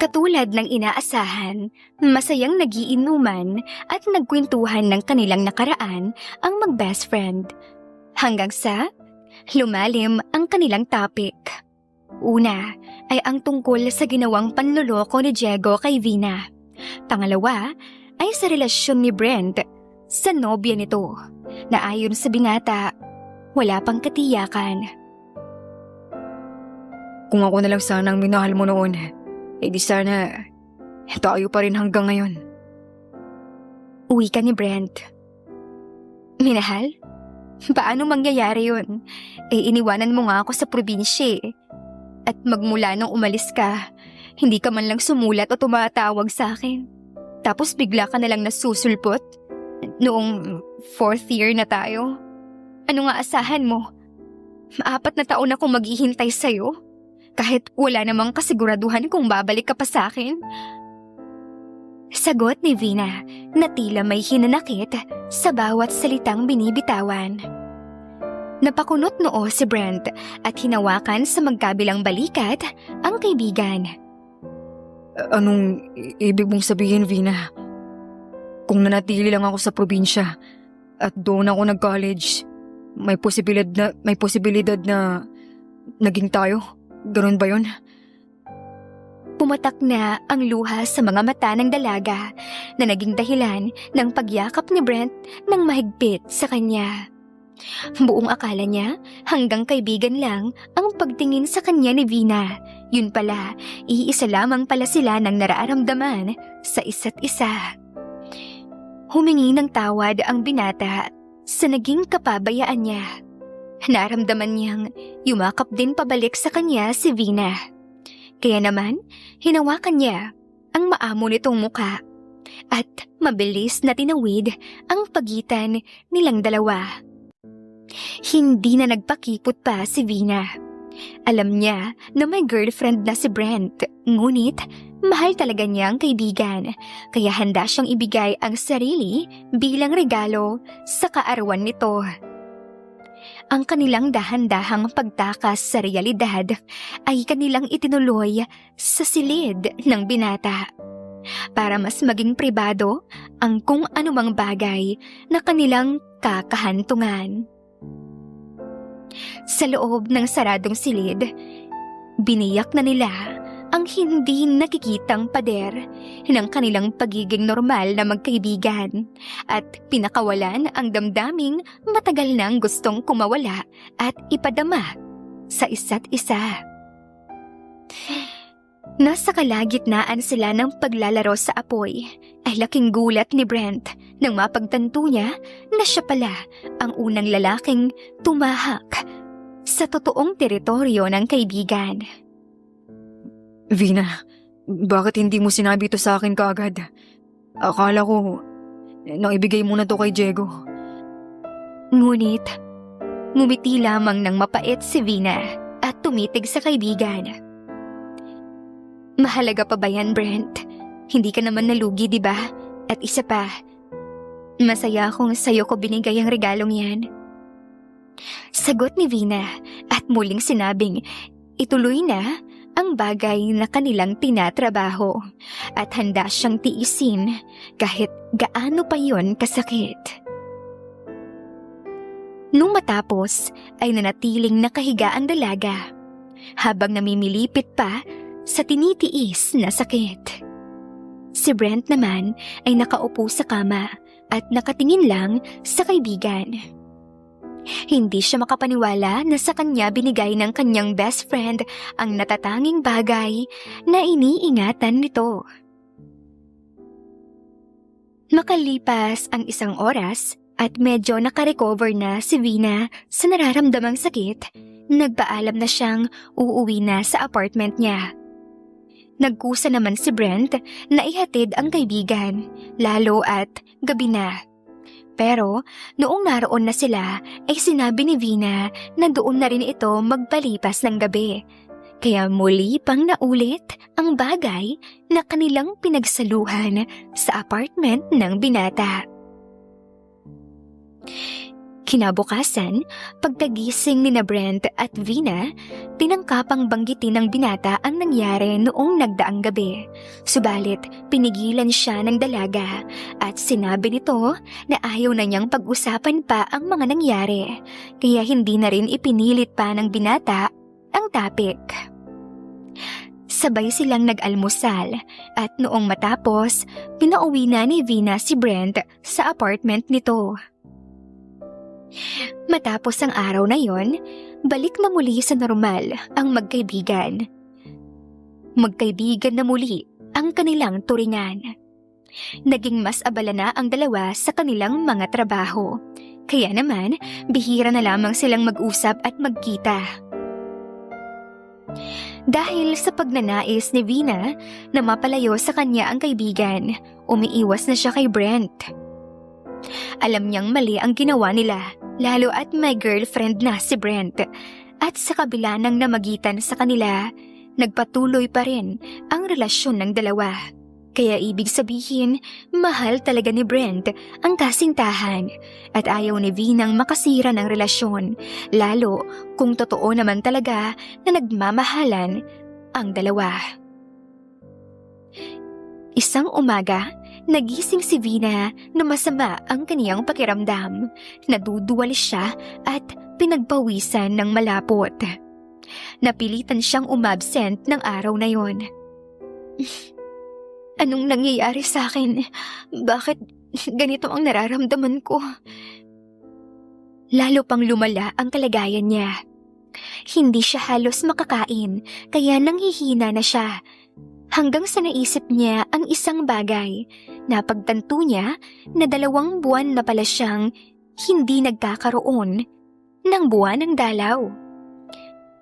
Katulad ng inaasahan, masayang nagiinuman at nagkwentuhan ng kanilang nakaraan ang mag-best friend. Hanggang sa lumalim ang kanilang topic. Una ay ang tungkol sa ginawang panloloko ni Diego kay Vina. Pangalawa ay sa relasyon ni Brent sa nobya nito na ayon sa binata, wala pang katiyakan. Kung ako na lang sanang minahal mo noon, di sana tayo pa rin hanggang ngayon. Uwi ka ni Brent. Minahal? Paano mangyayari yun? Iniwanan mo nga ako sa probinsya At magmula nung umalis ka, hindi ka man lang sumulat o tumatawag sa akin. Tapos bigla ka na lang nasusulpot? Noong 4th year na tayo? Ano nga asahan mo? 4 na taon akong maghihintay sa'yo? Kahit wala namang kasiguraduhan kung babalik ka pa sa akin? Sagot ni Vina na tila may hinanakit sa bawat salitang binibitawan. Napakunot noo si Brent at hinawakan sa magkabilang balikat ang kaibigan. Anong ibig mong sabihin, Vina? Kung nanatili lang ako sa probinsya at doon ako nag-college, may posibilidad na naging tayo? Ganun ba yun? Pumatak na ang luha sa mga mata ng dalaga na naging dahilan ng pagyakap ni Brent ng mahigpit sa kanya. Buong akala niya hanggang kaibigan lang ang pagtingin sa kanya ni Vina. Yun pala, iisa lamang pala sila ng nararamdaman sa isa't isa. Humingi ng tawad ang binata sa naging kapabayaan niya. Naramdaman niyang yumakap din pabalik sa kanya si Vina. Kaya naman, hinawakan niya ang maamo nitong muka at mabilis na tinawid ang pagitan nilang dalawa. Hindi na nagpakipot pa si Vina. Alam niya na may girlfriend na si Brent, ngunit mahal talaga niya ang kaibigan, kaya handa siyang ibigay ang sarili bilang regalo sa kaarawan nito. Ang kanilang dahan-dahang pagtakas sa realidad ay kanilang itinuloy sa silid ng binata para mas maging pribado ang kung anumang bagay na kanilang kakahantungan. Sa loob ng saradong silid, biniyak na nila ang hindi nakikitang pader ng kanilang pagiging normal na magkaibigan at pinakawalan ang damdaming matagal nang gustong kumawala at ipadama sa isa't isa. Nasa kalagitnaan sila ng paglalaro sa apoy ay laking gulat ni Brent nang mapagtanto niya na siya pala ang unang lalaking tumahak sa totoong teritoryo ng kaibigan. Vina, bakit hindi mo sinabi ito sa akin kaagad? Akala ko nang ibigay mo na to kay Diego. Ngunit, ngumiti lamang ng mapait si Vina at tumitig sa kaibigan. Mahalaga pa ba yan, Brent? Hindi ka naman nalugi, di ba? At isa pa, masaya akong sa'yo ko binigay ang regalong yan. Sagot ni Vina at muling sinabing ituloy na ang bagay na kanilang tinatrabaho at handa siyang tiisin kahit gaano pa yon kasakit. Nung matapos ay nanatiling nakahiga ang dalaga habang namimilipit pa sa tinitiis na sakit. Si Brent naman ay nakaupo sa kama at nakatingin lang sa kaibigan. Hindi siya makapaniwala na sa kanya binigay ng kanyang best friend ang natatanging bagay na iniingatan nito. Makalipas ang 1 oras at medyo nakarecover na si Vina sa nararamdamang sakit, nagpaalam na siyang uuwi na sa apartment niya. Nagkusa naman si Brent na ihatid ang kaibigan, lalo at gabi na. Pero noong naroon na sila ay sinabi ni Vina na doon na rin ito magpalipas ng gabi. Kaya muli pang naulit ang bagay na kanilang pinagsaluhan sa apartment ng binata. Kinabukasan, pagkagising ni na Brent at Vina, tinangkapang banggitin ng binata ang nangyari noong nagdaang gabi. Subalit, pinigilan siya ng dalaga at sinabi nito na ayaw na niyang pag-usapan pa ang mga nangyari, kaya hindi na rin ipinilit pa ng binata ang topic. Sabay silang nag-almusal at noong matapos, pinauwi na ni Vina si Brent sa apartment nito. Matapos ang araw na yon, balik na muli sa normal ang magkaibigan. Magkaibigan na muli ang kanilang turingan. Naging mas abala na ang dalawa sa kanilang mga trabaho. Kaya naman, bihira na lamang silang mag-usap at magkita. Dahil sa pagnanais ni Vina na mapalayo sa kanya ang kaibigan, umiiwas na siya kay Brent. Alam niyang mali ang ginawa nila, lalo at may girlfriend na si Brent. At sa kabila ng namagitan sa kanila, nagpatuloy pa rin ang relasyon ng dalawa. Kaya ibig sabihin, mahal talaga ni Brent ang kasintahan at ayaw ni Vinang makasira ng relasyon, lalo kung totoo naman talaga na nagmamahalan ang dalawa. Isang umaga, nagising si Vina na masama ang kaniyang pakiramdam. Naduduwal siya at pinagpawisan ng malapot. Napilitan siyang umabsent ng araw na yon. Anong nangyayari sa akin? Bakit ganito ang nararamdaman ko? Lalo pang lumala ang kalagayan niya. Hindi siya halos makakain, kaya nanghihina na siya. Hanggang sa naisip niya ang isang bagay. Napagtanto niya na 2 buwan na pala siyang hindi nagkakaroon ng buwan ng dalaw.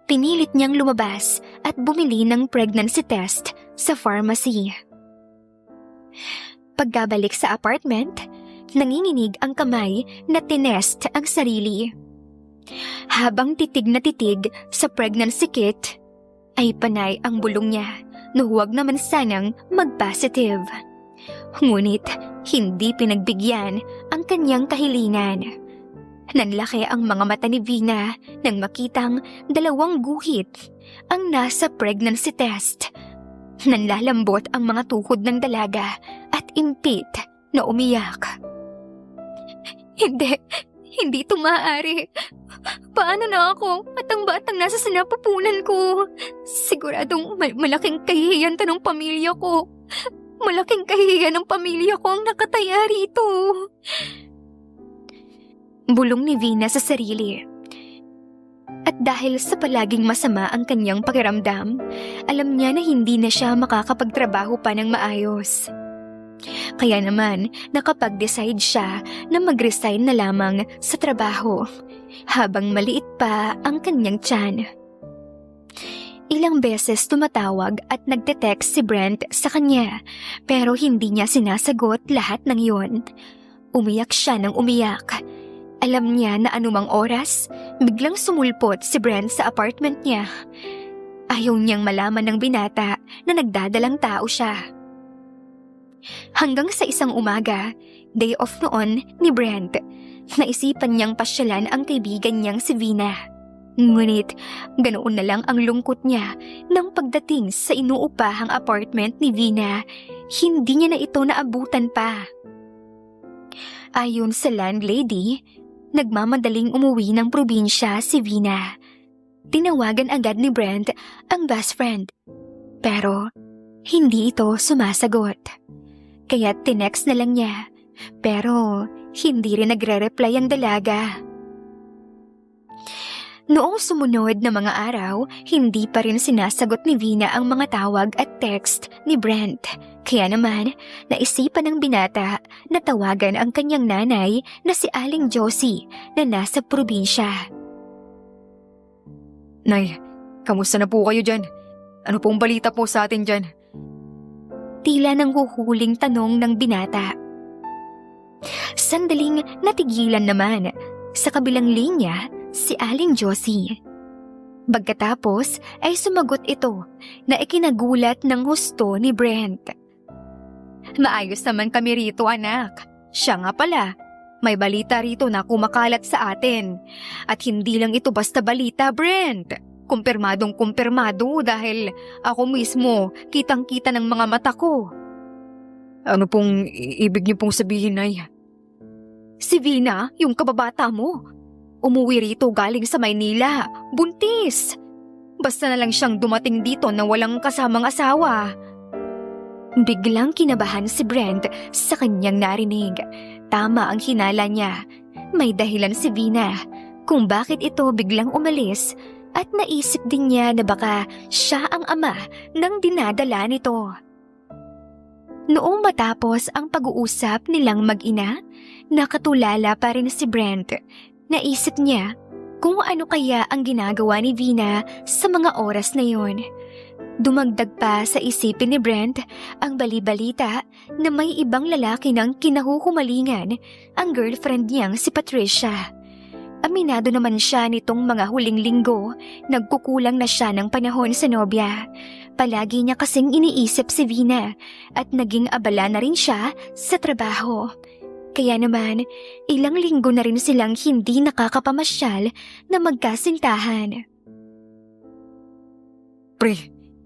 Pinilit niyang lumabas at bumili ng pregnancy test sa pharmacy. Pagkabalik sa apartment, nanginginig ang kamay na tinest ang sarili. Habang titig na titig sa pregnancy kit, ay panay ang bulong niya na huwag naman sanang mag-positive. Ngunit hindi pinagbigyan ang kanyang kahilingan. Nanlaki ang mga mata ni Vina nang makitang 2 guhit ang nasa pregnancy test. Nanlalambot ang mga tuhod ng dalaga at impit na umiyak. Hindi ito maaari. Paano na ako at ang batang nasa sinapupunan ko? Siguradong malaking kahihiyan to ng pamilya ko. Malaking kahihiyan ng pamilya ko ang nakataya rito. Bulong ni Vina sa sarili. At dahil sa palaging masama ang kanyang pakiramdam, alam niya na hindi na siya makakapagtrabaho pa ng maayos. Kaya naman, nakapag-decide siya na mag-resign na lamang sa trabaho, habang maliit pa ang kanyang tiyan. Ilang beses tumatawag at nagte-text si Brent sa kanya, pero hindi niya sinasagot lahat ng yun. Umiyak siya ng umiyak. Alam niya na anumang oras, biglang sumulpot si Brent sa apartment niya. Ayaw niyang malaman ng binata na nagdadalang tao siya. Hanggang sa isang umaga, day off noon ni Brent, naisipan niyang pasyalan ang kaibigan niyang si Vina. Ngunit ganoon na lang ang lungkot niya nang pagdating sa inuupahang apartment ni Vina, hindi niya na ito naabutan pa. Ayon sa landlady, nagmamadaling umuwi ng probinsya si Vina. Tinawagan agad ni Brent ang best friend, pero hindi ito sumasagot. Kaya tinext na lang niya, pero hindi rin nagre-reply ang dalaga. Noong sumunod na mga araw, hindi pa rin sinasagot ni Vina ang mga tawag at text ni Brent. Kaya naman, naisipan ng binata na tawagan ang kanyang nanay na si Aling Josie na nasa probinsya. Nay, kamusta na po kayo dyan? Ano pong balita po sa atin dyan? Tila nang huhuling tanong ng binata. Sandaling natigilan naman. Sa kabilang linya, si Aling Josie. Pagkatapos ay sumagot ito na ikinagulat ng husto ni Brent. Maayos naman kami rito, anak. Siya nga pala, may balita rito na kumakalat sa atin. At hindi lang ito basta balita, Brent. kumpirmadong-kumpirmado dahil ako mismo kitang-kita ng mga mata ko. Ano pong ibig niyo pong sabihin, Nay? Si Vina, yung kababata mo, umuwi rito galing sa Maynila, buntis. Basta na lang siyang dumating dito na walang kasamang asawa. Biglang kinabahan si Brent sa kanyang narinig. Tama ang hinala niya. May dahilan si Vina kung bakit ito biglang umalis at naisip din niya na baka siya ang ama ng dinadala nito. Noong matapos ang pag-uusap nilang mag-ina, nakatulala pa rin si Brent. Naisip niya kung ano kaya ang ginagawa ni Vina sa mga oras na yon. Dumagdag pa sa isipin ni Brent ang bali-balita na may ibang lalaki ng kinahuhumalingan ang girlfriend niyang si Patricia. Aminado naman siya nitong mga huling linggo, nagkukulang na siya ng panahon sa nobya. Palagi niya kasing iniisip si Vina at naging abala na rin siya sa trabaho. Kaya naman, ilang linggo na rin silang hindi nakakapamasyal na magkasintahan. Pre,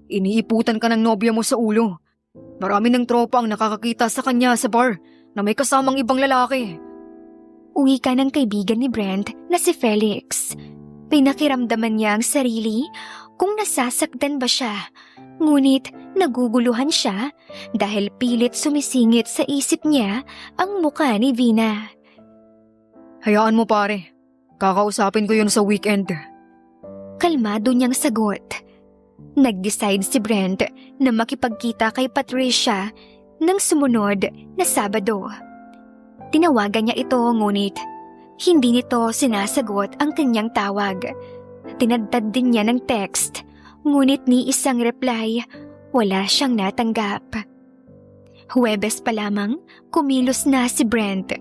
iniiputan ka ng nobya mo sa ulo. Marami ng tropa ang nakakakita sa kanya sa bar na may kasamang ibang lalaki. Uwi ka ng kaibigan ni Brent na si Felix. Pinakiramdaman niya ang sarili kung nasasaktan ba siya. Ngunit naguguluhan siya dahil pilit sumisingit sa isip niya ang mukha ni Vina. Hayaan mo pare, kakausapin ko yun sa weekend. Kalmado niyang sagot. Nag-decide si Brent na makipagkita kay Patricia ng sumunod na Sabado. Tinawagan niya ito ngunit hindi nito sinasagot ang kanyang tawag. Tinadtad din niya ng text ngunit ni isang reply, wala siyang natanggap. Huwebes pa lamang, kumilos na si Brent.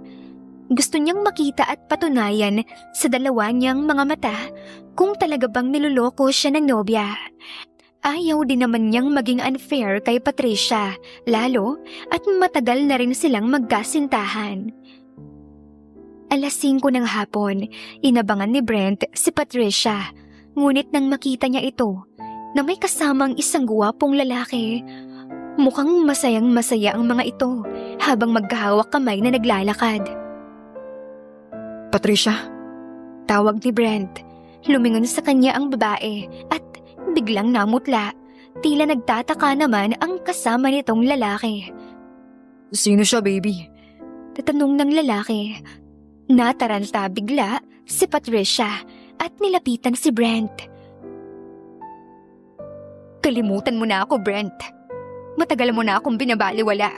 Gusto niyang makita at patunayan sa dalawa niyang mga mata kung talaga bang niloloko siya ng nobya. Ayaw din naman niyang maging unfair kay Patricia, lalo at matagal na rin silang magkasintahan. 5:00 ng hapon, inabangan ni Brent si Patricia, ngunit nang makita niya ito, na may kasamang isang guwapong lalaki. Mukhang masayang-masaya ang mga ito habang magkahawak kamay na naglalakad. Patricia? Tawag ni Brent. Lumingon sa kanya ang babae at biglang namutla. Tila nagtataka naman ang kasama nitong lalaki. Sino siya, baby? Tatanong ng lalaki. Nataranta bigla si Patricia at nilapitan si Brent. Kalimutan mo na ako, Brent. Matagal mo na akong binabaliwala.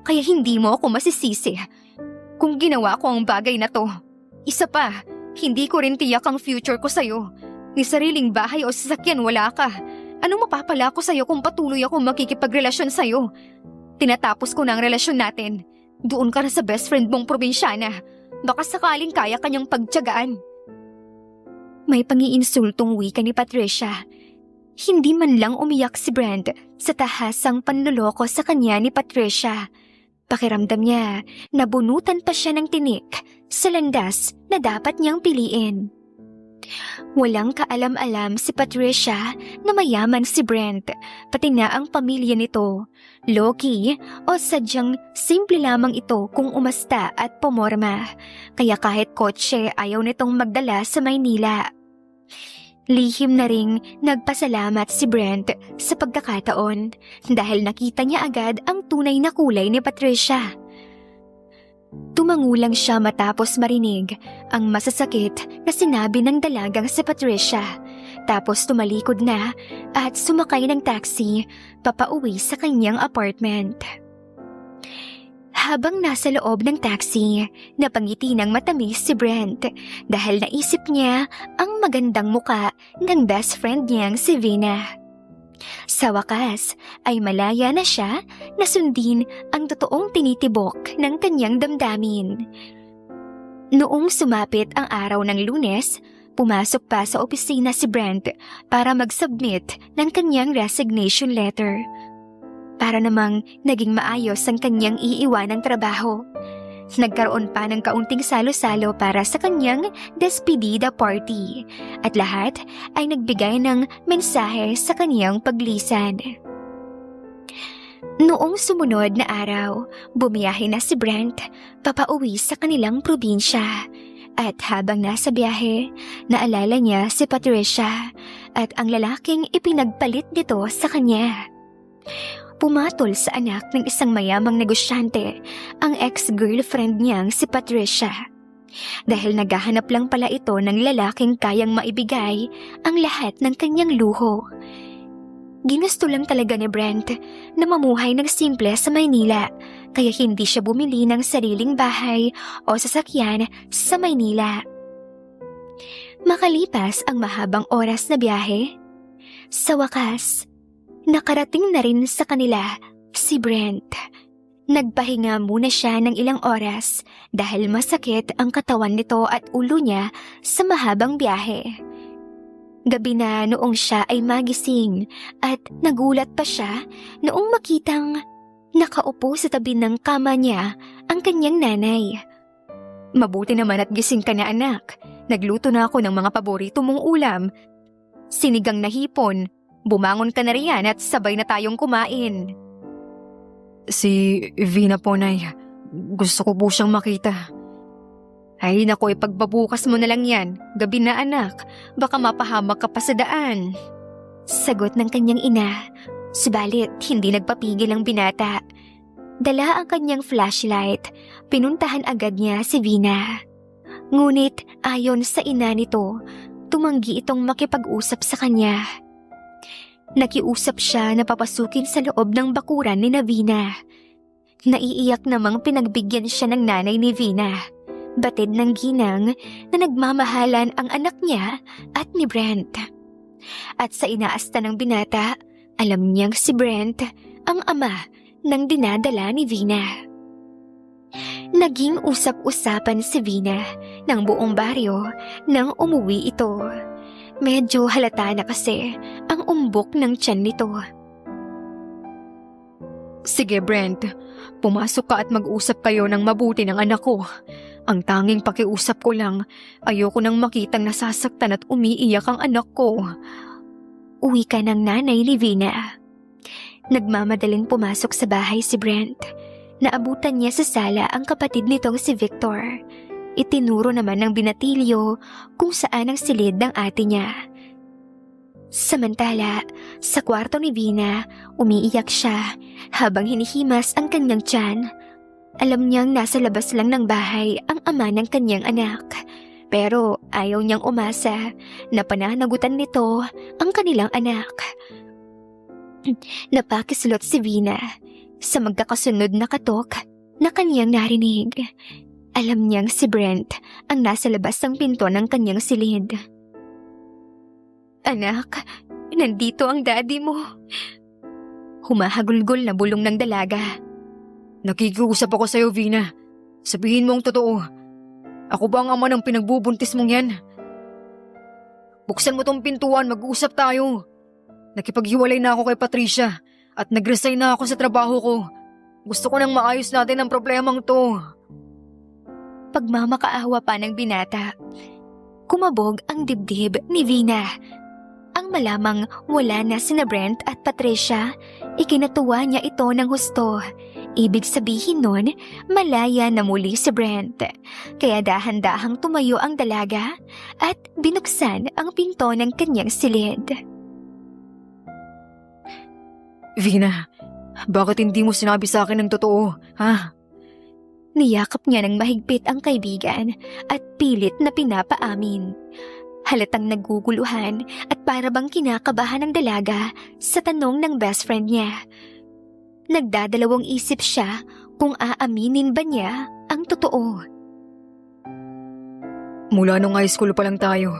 Kaya hindi mo ako masisisi kung ginawa ko ang bagay na to. Isa pa, hindi ko rin tiyak ang future ko sa'yo. Ni sariling bahay o sasakyan wala ka. Anong mapapala ko sa'yo kung patuloy ako makikipagrelasyon sa'yo? Tinatapos ko na ang relasyon natin. Doon ka na sa best friend mong probinsyana. Baka sakaling kaya kanyang pagtiyagaan. May pangiinsultong wika ni Patricia. Hindi man lang umiyak si Brent sa tahasang panloloko sa kanya ni Patricia. Pakiramdam niya, nabunutan pa siya ng tinik sa landas na dapat niyang piliin. Walang kaalam-alam si Patricia na mayaman si Brent, pati na ang pamilya nito. Low-key o sadyang simple lamang ito kung umasta at pumorma. Kaya kahit kotse ayaw nitong magdala sa Maynila. Lihim na ring nagpasalamat si Brent sa pagkakataon dahil nakita niya agad ang tunay na kulay ni Patricia. Tumangulang siya matapos marinig ang masasakit na sinabi ng dalagang si Patricia. Tapos tumalikod na at sumakay ng taxi papauwi sa kanyang apartment. Habang nasa loob ng taxi, napangiti ng matamis si Brent dahil naisip niya ang magandang muka ng best friend niyang si Vina. Sa wakas ay malaya na siya na sundin ang totoong tinitibok ng kanyang damdamin. Noong sumapit ang araw ng Lunes, pumasok pa sa opisina si Brent para mag-submit ng kanyang resignation letter. Para namang naging maayos ang kanyang iiwanang trabaho. Nagkaroon pa ng kaunting salo-salo para sa kanyang despedida party at lahat ay nagbigay ng mensahe sa kanyang paglisan. Noong sumunod na araw, bumiyahe na si Brent papauwi sa kanilang probinsya. At habang nasa biyahe, naalala niya si Patricia at ang lalaking ipinagpalit nito sa kanya. Pumatol sa anak ng isang mayamang negosyante ang ex-girlfriend niyang si Patricia. Dahil naghahanap lang pala ito ng lalaking kayang maibigay ang lahat ng kanyang luho. Ginusto lang talaga ni Brent na mamuhay ng simple sa Maynila, kaya hindi siya bumili ng sariling bahay o sasakyan sa Maynila. Makalipas ang mahabang oras na biyahe, sa wakas, nakarating na rin sa kanila si Brent. Nagpahinga muna siya ng ilang oras dahil masakit ang katawan nito at ulo niya sa mahabang biyahe. Gabi na noong siya ay magising at nagulat pa siya noong makitang nakaupo sa tabi ng kama niya ang kanyang nanay. Mabuti naman at gising ka na anak. Nagluto na ako ng mga paborito mong ulam. Sinigang na hipon. Bumangon ka na riyan at sabay na tayong kumain. Si Vina po, Nay. Gusto ko po siyang makita. Ay naku, ipagbabukas mo na lang yan. Gabi na anak, baka mapahamak ka pa sa daan. Sagot ng kanyang ina, subalit hindi nagpapigil ang binata. Dala ang kanyang flashlight, pinuntahan agad niya si Vina. Ngunit ayon sa ina nito, tumanggi itong makipag-usap sa kanya. Nakiusap siya na papasukin sa loob ng bakuran ni Vina. Naiiyak namang pinagbigyan siya ng nanay ni Vina. Batid ng ginang na nagmamahalan ang anak niya at ni Brent. At sa inaasta ng binata, alam niyang si Brent ang ama ng dinadala ni Vina. Naging usap-usapan si Vina ng buong baryo nang umuwi ito. Medyo halata na kasi ang umbok ng tiyan nito. Sige Brent, pumasok ka at mag-usap kayo ng mabuti ng anak ko. Ang tanging pakiusap ko lang, ayoko nang makitang nasasaktan at umiiyak ang anak ko. Uwi ka ng nanay ni Vina. Nagmamadaling pumasok sa bahay si Brent. Naabutan niya sa sala ang kapatid nitong si Victor. Itinuro naman ng binatilyo kung saan ang silid ng ate niya. Samantala, sa kwarto ni Vina, umiiyak siya habang hinihimas ang kanyang tiyan. Alam niyang nasa labas lang ng bahay ang ama ng kanyang anak. Pero ayaw niyang umasa na pananagutan nito ang kanilang anak. Napakisulot si Vina sa magkakasunod na katok na kanyang narinig. Alam niyang si Brent ang nasa labas ng pinto ng kanyang silid. Anak, nandito ang daddy mo. Humahagulgol na bulong ng dalaga. Nakikiusap ako sa'yo, Vina. Sabihin mo ang totoo. Ako ba ang ama ng pinagbubuntis mong yan? Buksan mo tong pintuan, mag-uusap tayo. Nakipaghiwalay na ako kay Patricia at nag-resign na ako sa trabaho ko. Gusto ko nang maayos natin ang problemang to. Pagmamakaawa pa ng binata, kumabog ang dibdib ni Vina. Ang malamang wala na sina Brent at Patricia, ikinatuwa niya ito ng husto. Ibig sabihin nun, malaya na muli si Brent. Kaya dahan-dahang tumayo ang dalaga at binuksan ang pinto ng kanyang silid. Vina, bakit hindi mo sinabi sa akin ng totoo, ha? Niyakap niya ng mahigpit ang kaibigan at pilit na pinapaamin. Halatang naguguluhan at parabang kinakabahan ng dalaga sa tanong ng best friend niya. Nagdadalawang isip siya kung aaminin ba niya ang totoo. Mula nung high school pa lang tayo,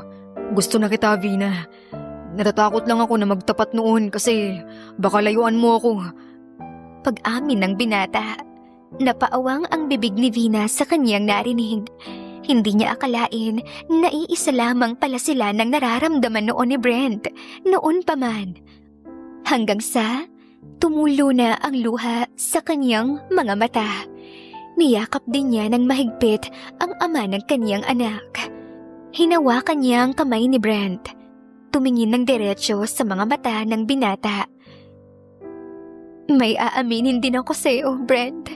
gusto na kita, Vina. Natatakot lang ako na magtapat noon kasi baka layuan mo ako. Pag-amin ng binata, napaawang ang bibig ni Vina sa kanyang narinig. Hindi niya akalain na iisa lamang pala sila ng nararamdaman noon ni Brent, noon pa man. Hanggang sa tumulo na ang luha sa kanyang mga mata. Niyakap din niya ng mahigpit ang ama ng kaniyang anak. Hinawakan niya ang kamay ni Brent. Tumingin ng diretsyo sa mga mata ng binata. May aaminin din ako sa'yo, Brent.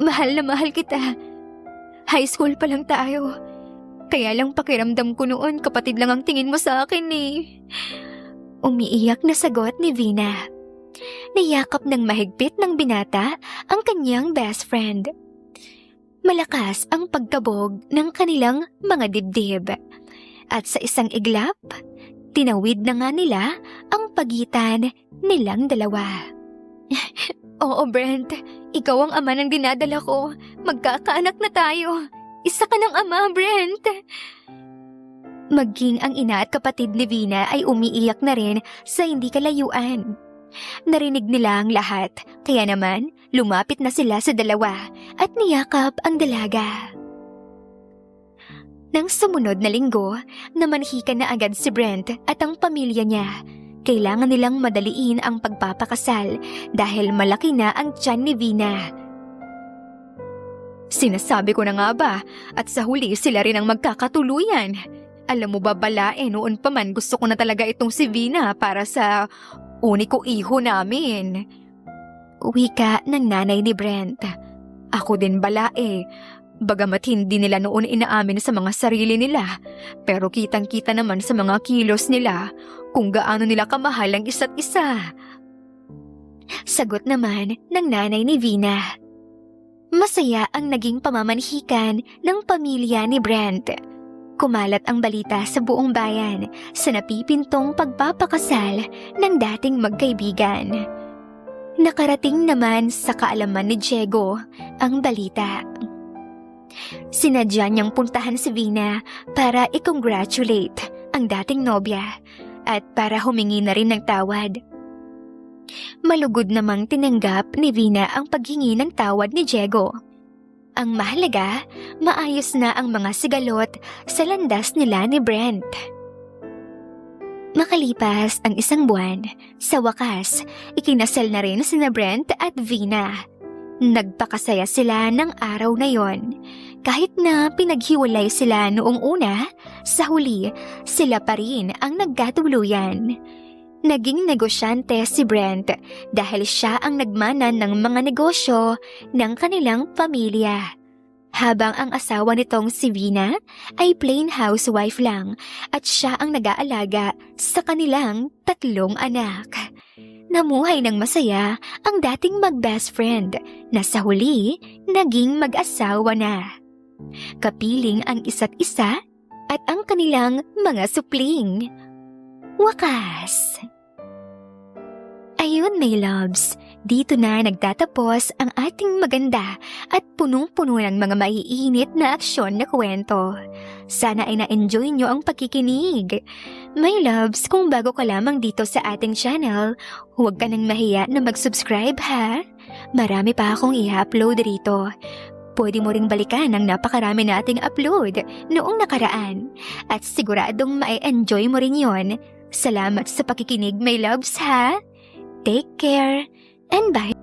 Mahal na mahal kita. High school pa lang tayo. Kaya lang pakiramdam ko noon kapatid lang ang tingin mo sa akin eh. Umiiyak na sagot ni Vina. Niyakap ng mahigpit ng binata ang kanyang best friend. Malakas ang pagkabog ng kanilang mga dibdib. At sa isang iglap, tinawid na nga nila ang pagitan nilang dalawa. Oo, Brent. Ikaw ang ama ng dinadala ko. Magkakaanak na tayo. Isa ka ng ama, Brent. Maging ang ina at kapatid ni Vina ay umiiyak na rin sa hindi kalayuan. Narinig nila ang lahat, kaya naman lumapit na sila sa dalawa at niyakap ang dalaga. Nang sumunod na linggo, namanhika na agad si Brent at ang pamilya niya. Kailangan nilang madaliin ang pagpapakasal dahil malaki na ang tiyan ni Vina. Sinasabi ko na nga ba, at sa huli sila rin ang magkakatuluyan. Alam mo ba balae, noon pa man gusto ko na talaga itong si Vina para sa uniko iho namin. Wika ng nanay ni Brent. Ako din balae. Bagamat hindi nila noon inaamin sa mga sarili nila, pero kitang-kita naman sa mga kilos nila kung gaano nila kamahal ang isa't isa. Sagot naman ng nanay ni Vina. Masaya ang naging pamamanhikan ng pamilya ni Brent. Kumalat ang balita sa buong bayan sa napipintong pagpapakasal ng dating magkaibigan. Nakarating naman sa kaalaman ni Diego ang balita. Sinadya niyang puntahan si Vina para i-congratulate ang dating nobya at para humingi na rin ng tawad. Malugod namang tinanggap ni Vina ang paghingi ng tawad ni Diego. Ang mahalaga, maayos na ang mga sigalot sa landas nila ni Brent. Makalipas ang isang buwan, sa wakas, ikinasal na rin sina Brent at Vina. Nagpakasaya sila ng araw na yon. Kahit na pinaghiwalay sila noong una, sa huli, sila pa rin ang nagkatuluyan. Naging negosyante si Brent dahil siya ang nagmana ng mga negosyo ng kanilang pamilya. Habang ang asawa nitong si Vina ay plain housewife lang at siya ang nag-aalaga sa kanilang 3 anak. Namuhay ng masaya ang dating mag-best friend na sa huli naging mag-asawa na. Kapiling ang isa't isa at ang kanilang mga supling. Wakas! Ayun, my loves, dito na nagtatapos ang ating maganda at punong-puno ng mga maiinit na aksyon na kwento. Sana ay na-enjoy nyo ang pakikinig. My loves, kung bago ka lamang dito sa ating channel, huwag ka nang mahiya na mag-subscribe ha. Marami pa akong i-upload rito. Pwede mo ring balikan ang napakarami nating upload noong nakaraan. At siguradong ma-enjoy mo rin yon. Salamat sa pakikinig, my loves ha. Take care and bye.